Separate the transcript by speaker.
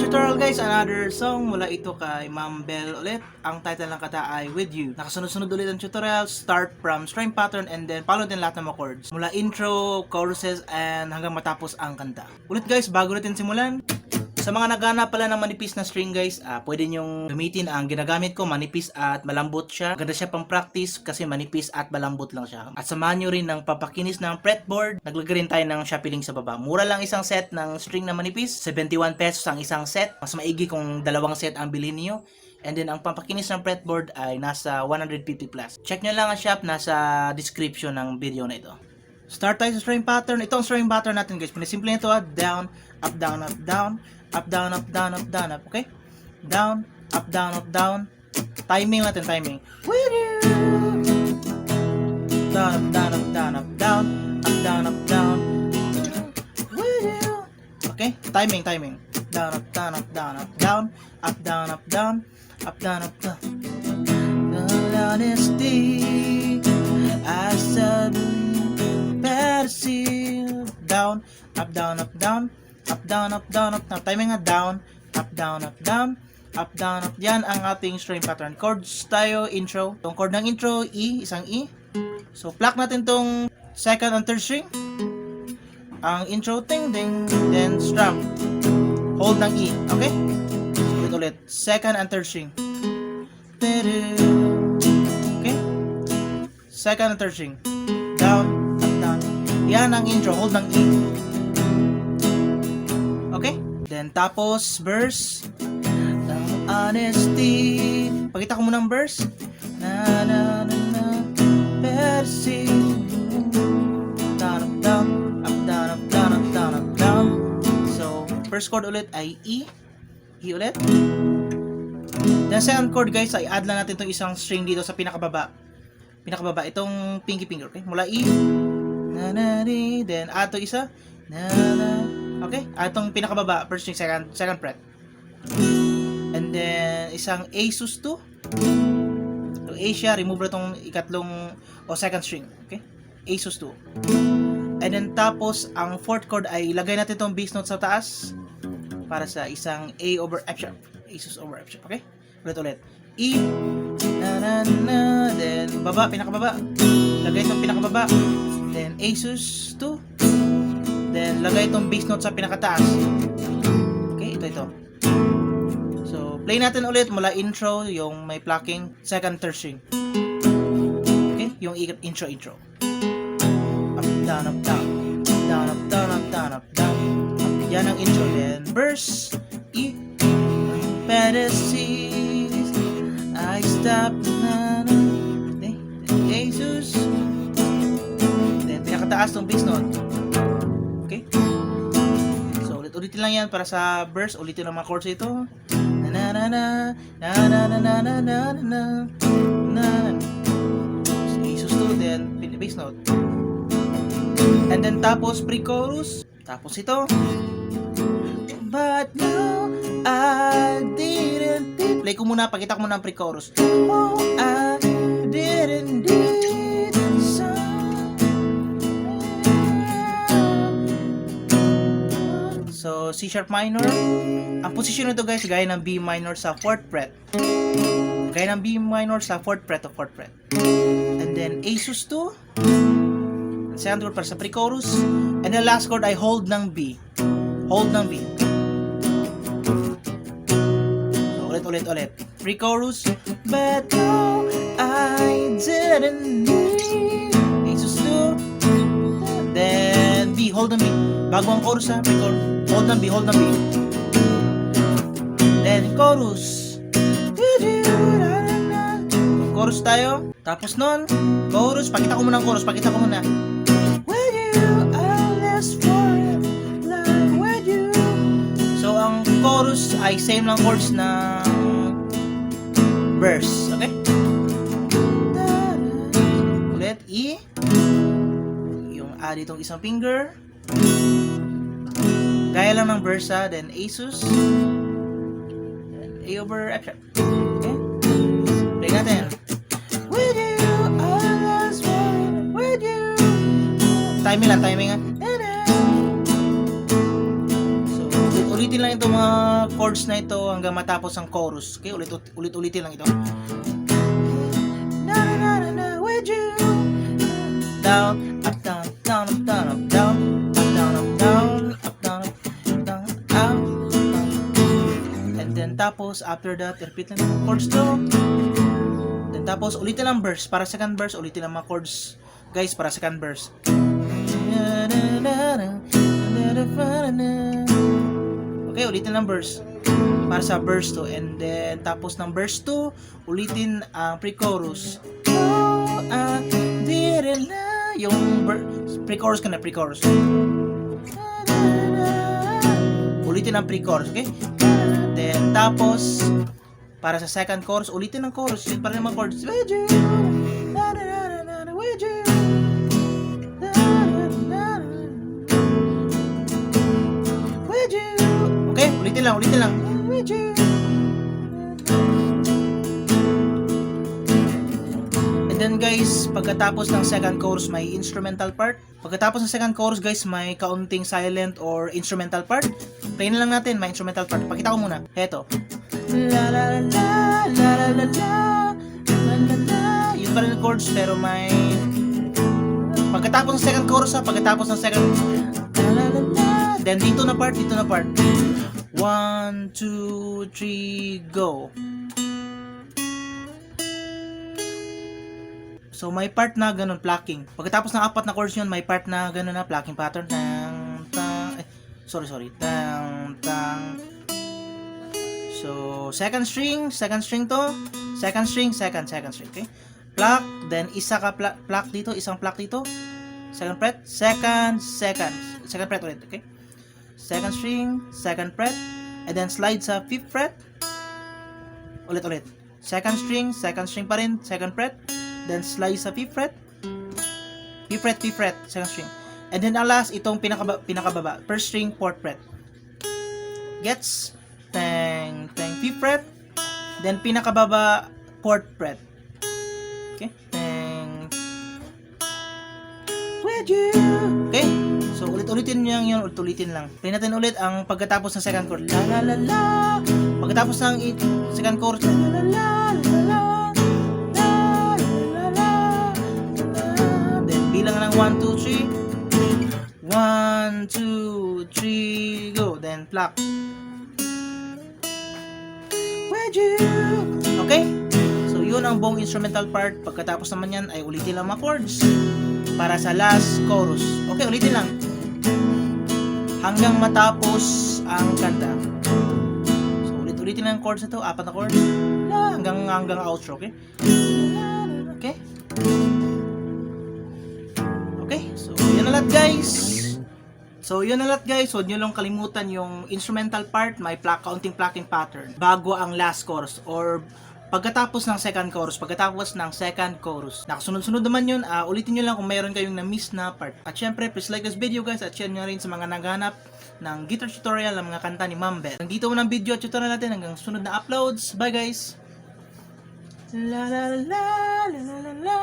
Speaker 1: tutorial guys, another song mula ito kay Ma'am Belle ulit. Ang title ng kata ay With You. Nakasunod-sunod ulit ang tutorial, start from string pattern and then follow din lahat ng mga chords. Mula intro, choruses, and hanggang matapos ang kanta. Ulit guys, bago natin simulan, sa mga naghanap pala ng manipis na string guys, pwede nyong gamitin ang ginagamit ko, manipis at malambot siya. Ganda siya pang practice kasi manipis at malambot lang siya. At samahan nyo rin ng papakinis ng fretboard. Naglagay rin tayo ng Shopee link sa baba. Mura lang isang set ng string na manipis, 71 pesos ang isang set. Mas maigi kung dalawang set ang bilhin niyo. And then ang pampakinis ng fretboard ay nasa 150 plus. Check nyo lang ang shop, nasa description ng video na ito. Start tayo sa string pattern. Ito ang string pattern natin guys. Pinasimple nito down, up, down, up, down. Up, down, up, down, up, down, up. Okay? Down, up, down, up, down. Timing natin, timing. With you. Down, up, down, up, down, up, down. Up, down, up, down. With you. Okay? Timing, timing. Down, up, down, up, down, up, down. Up, down, up, down. Up, down, up, down. Honesty. I said, better see. Down, up, down, up, down. Up, down, up, down, up, down. Timing nga down, up, down, up, down. Up, down, up. Yan ang ating string pattern. Chords tayo, intro. Itong chord ng intro, E, isang E. So, pluck natin tong second and third string. Ang intro, ting, ding, then strum. Hold ng E, okay? So, ulit. Second and third string. Okay? Second and third string. Down, up, down. Yan ang intro, hold ng E. Okay? Then, tapos, verse. Honesty. Pakita ko muna ang verse. Na, na, na, na. Percy. Down, up, down. Up, down, up, down, up, down, up, down. So, first chord ulit ay E. E ulit. Then, second chord guys, ay add lang natin itong isang string dito sa pinakababa. Pinakababa. Itong pinky finger. Okay? Mula E. Na, na, di. Then, add to isa. Na, na. Okay? Atong pinakababa, first string, second fret. And then, isang A sus 2. So, A siya, remove na itong ikatlong o second string. Okay? A sus 2. And then, tapos, ang fourth chord ay ilagay natin itong bass note sa taas para sa isang A over F sharp. A sus over F sharp. Okay? Ulit-ulit. E. Na, na, na. Then, baba, pinakababa. Lagay itong pinakababa. Then, A sus 2. Then, lagay itong bass note sa pinakataas. Okay, ito. So, play natin ulit mula intro, yung may plucking, second, third string. Okay, yung intro. Up, down, up, down. Down, up, down, up, down, up, down. Yan ang intro. Then, verse, E. Fantasies, I stop na. Okay, then, Jesus. Then, pinakataas itong bass note. Okay? So, ulitin lang yan para sa verse. Ulitin ang mga chords ito. Na na na na na na na na na na na na. Jesus to, then bass note. And then tapos pre-chorus. Tapos ito. But now I didn't. Play ko muna, pakita ko muna ang pre-chorus. Oh, I didn't do. So, C sharp minor. Ang position nito guys, gaya ng B minor sa 4th fret. Gaya ng B minor sa 4th fret o 4th fret. And then A sus 2. Second chord para sa pre-chorus. And the last chord ay hold ng B. Hold ng B. So, ulit. Pre-chorus. But no, I didn't need. A sus 2. Then B, hold ng B. Bago ang chorus ha, pre-chorus. Hold ng B. Then, chorus. Chorus tayo. Tapos nun, chorus. Pakita ko muna ang chorus. With you, I'll last forever, like with you. So, ang chorus ay same lang chords ng verse. Okay? Ulit, E. Yung A ditong isang finger. Gaya lang ng verse ha, then A sus, then A over F sharp. Okay? Play natin. With you, I was born with you. Timing ha. So, Ulit-ulitin lang ito mga chords na ito hanggang matapos ang chorus. Okay, ulit-ulitin lang ito. Na na na na na with you. Down, up, down, down, up, down, up, down, up, down, up, down, up, down, down, up. And then tapos after that, repeat lang yung chords to. Then tapos ulitin lang verse para second verse, ulitin lang mga chords. Guys, para second verse. Okay, ulitin lang verse para sa verse 2, and then tapos ng verse 2 ulitin ang pre-chorus. Oh, I didn't know. Yung pre-chorus ka na, pre-chorus. Ulitin ang pre-chorus, okay? Then tapos para sa second chorus ulitin ang chorus, yun para naman chords. With you, with you. Okay, ulitin lang. And then guys, pagkatapos ng second chorus may instrumental part. Pagkatapos ng second chorus guys, may kaunting silent or instrumental part. Play na lang natin, may instrumental part. Pakita ko muna. Heto. La la la la la la la la la. Yun pa rin yung chords pero may pagkatapos ng second chorus pagkatapos ng second la la la la. Then dito na part. 1, 2, 3, go. So may part na ganun, plucking. Pagkatapos ng apat na chords yun, may part na ganun na plucking pattern. Sorry. So second string to. Second string, okay? Pluck, then isa ka pluck dito, isang pluck dito. Second fret, second fret ulit, okay? Second string, second fret, and then slide sa 5th fret. Ulit. Second string pa rin, second fret, then slide sa 5th fret. 5th fret, second string. And then ang last, itong pinakababa, first string, 4th fret. Gets? Tang, 5th fret, then pinakababa, 4th fret. Okay? Tang. With you. Okay? So, ulit-ulitin nyo yun, ulit-ulitin lang. Play natin ulit ang pagkatapos ng second chord. La la la la. Pagkatapos ng second chord. La la la la la. La la la la. Then, bilang ng 1, 2, 3. 1, 2, 3, go. Then, pluck. With you. Okay? So, yun ang buong instrumental part. Pagkatapos naman yan, ay ulitin lang mga chords para sa last chorus. Okay, ulitin lang hanggang matapos ang kanta. So ulitin lang ang chords na to, 4 na chords hanggang outro, okay? Okay, so yun na lahat guys. Huwag nyo lang kalimutan yung instrumental part, may kaunting plucking pattern bago ang last chorus or pagkatapos ng second chorus. Nakasunod-sunod naman yun. Ulitin nyo lang kung mayroon kayong na-miss na part. At syempre, please like this video guys at share nyo rin sa mga naghanap ng guitar tutorial ng mga kanta ni Ma'am Belle. Nandito mo ng video at tutorial natin hanggang sunod na uploads. Bye guys! La la la la la la la.